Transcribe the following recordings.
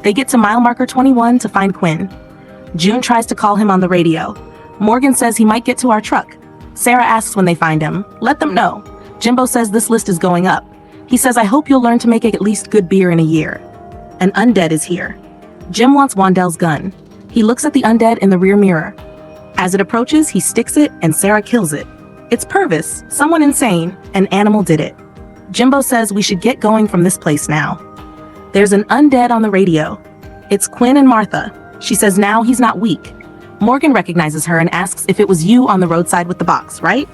They get to mile marker 21 to find Quinn. June tries to call him on the radio. Morgan says he might get to our truck. Sarah asks when they find him. Let them know. Jimbo says this list is going up. He says, I hope you'll learn to make at least good beer in a year. An undead is here. Jim wants Wandell's gun. He looks at the undead in the rear mirror. As it approaches, he sticks it and Sarah kills it. It's Purvis, someone insane. An animal did it. Jimbo says we should get going from this place now. There's an undead on the radio. It's Quinn and Martha. She says now he's not weak. Morgan recognizes her and asks if it was you on the roadside with the box, right?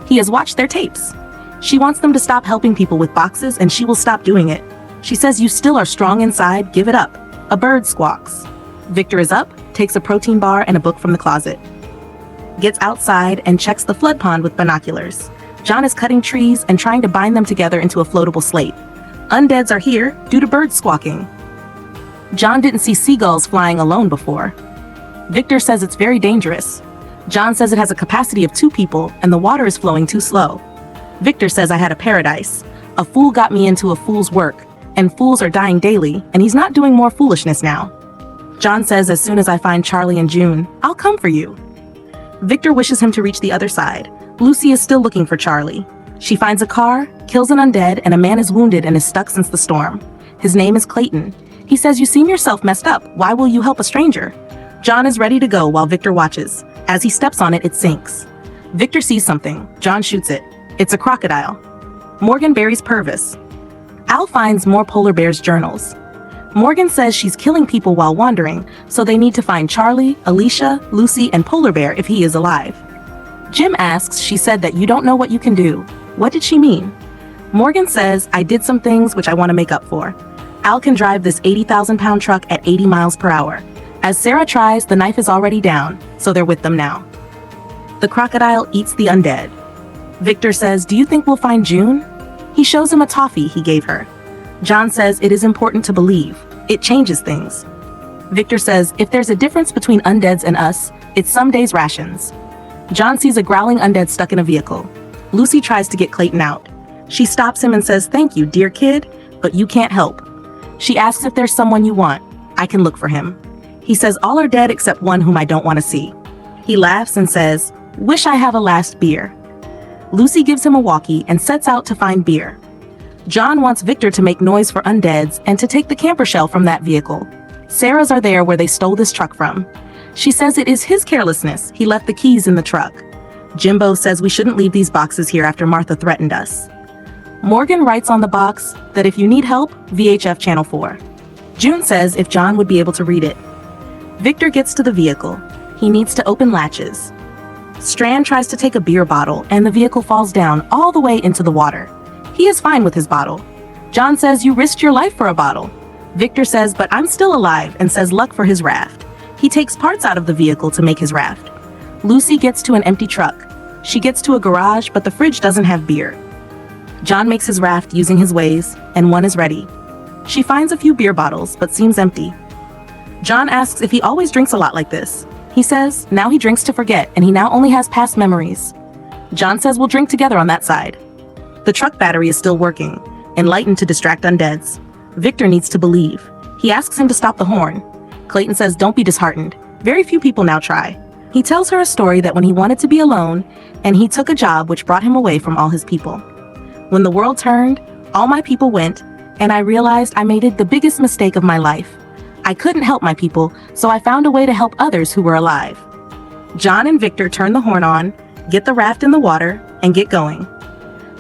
He has watched their tapes. She wants them to stop helping people with boxes and she will stop doing it. She says you still are strong inside, give it up. A bird squawks. Victor is up, takes a protein bar and a book from the closet. Gets outside and checks the flood pond with binoculars. John is cutting trees and trying to bind them together into a floatable slate. Undeads are here due to birds squawking. John didn't see seagulls flying alone before. Victor says it's very dangerous. John says it has a capacity of 2 people and the water is flowing too slow. Victor says I had a paradise. A fool got me into a fool's work, and fools are dying daily, and he's not doing more foolishness now. John says as soon as I find Charlie and June, I'll come for you. Victor wishes him to reach the other side. Lucy is still looking for Charlie. She finds a car, kills an undead, and a man is wounded and is stuck since the storm. His name is Clayton. He says, you seem yourself messed up. Why will you help a stranger? John is ready to go while Victor watches. As he steps on it, it sinks. Victor sees something. John shoots it. It's a crocodile. Morgan buries Purvis. Al finds more polar bears' journals. Morgan says she's killing people while wandering, so they need to find Charlie, Alicia, Lucy, and Polar Bear if he is alive. Jim asks, she said that you don't know what you can do. What did she mean? Morgan says, I did some things which I want to make up for. Al can drive this 80,000-pound truck at 80 miles per hour. As Sarah tries, the knife is already down, so they're with them now. The crocodile eats the undead. Victor says, do you think we'll find June? He shows him a toffee he gave her. John says it is important to believe. It changes things. Victor says, if there's a difference between undeads and us, it's some days rations. John sees a growling undead stuck in a vehicle. Lucy tries to get Clayton out. She stops him and says, thank you, dear kid, but you can't help. She asks if there's someone you want. I can look for him. He says all are dead except one whom I don't want to see. He laughs and says, wish I have a last beer. Lucy gives him a walkie and sets out to find beer. John wants Victor to make noise for undeads and to take the camper shell from that vehicle. Sarah's are there where they stole this truck from. She says it is his carelessness. He left the keys in the truck. Jimbo says we shouldn't leave these boxes here after Martha threatened us. Morgan writes on the box that if you need help, VHF Channel 4. June says if John would be able to read it. Victor gets to the vehicle. He needs to open latches. Strand tries to take a beer bottle and the vehicle falls down all the way into the water. He is fine with his bottle. John says you risked your life for a bottle. Victor says, but I'm still alive, and says luck for his raft. He takes parts out of the vehicle to make his raft. Lucy gets to an empty truck. She gets to a garage, but the fridge doesn't have beer. John makes his raft using his ways, and one is ready. She finds a few beer bottles, but seems empty. John asks if he always drinks a lot like this. He says now he drinks to forget, and he now only has past memories. John says we'll drink together on that side. The truck battery is still working, enlightened to distract undeads. Victor needs to believe. He asks him to stop the horn. Clayton says don't be disheartened. Very few people now try. He tells her a story that when he wanted to be alone, and he took a job which brought him away from all his people. When the world turned, all my people went, and I realized I made it the biggest mistake of my life. I couldn't help my people, so I found a way to help others who were alive. John and Victor turn the horn on, get the raft in the water, and get going.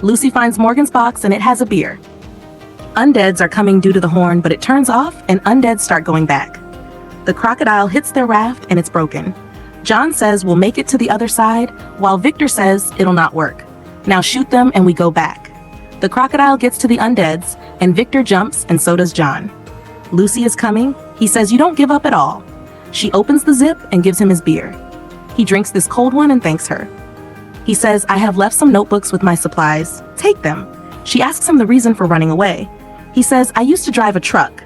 Lucy finds Morgan's box and it has a beer. Undeads are coming due to the horn, but it turns off and undeads start going back. The crocodile hits their raft and it's broken. John says we'll make it to the other side, while Victor says it'll not work. Now shoot them and we go back. The crocodile gets to the undeads and Victor jumps and so does John. Lucy is coming. He says you don't give up at all. She opens the zip and gives him his beer. He drinks this cold one and thanks her. He says, I have left some notebooks with my supplies. Take them. She asks him the reason for running away. He says, I used to drive a truck.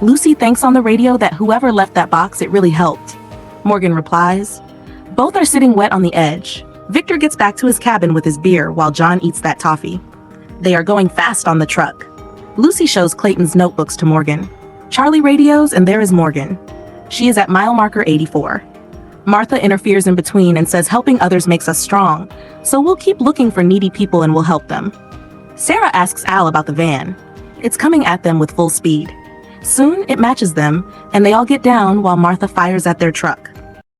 Lucy thanks on the radio that whoever left that box, it really helped. Morgan replies. Both are sitting wet on the edge. Victor gets back to his cabin with his beer while John eats that toffee. They are going fast on the truck. Lucy shows Clayton's notebooks to Morgan. Charlie radios, and there is Morgan. She is at mile marker 84. Martha interferes in between and says helping others makes us strong, so we'll keep looking for needy people and we'll help them. Sarah asks Al about the van. It's coming at them with full speed. Soon, it matches them, and they all get down while Martha fires at their truck.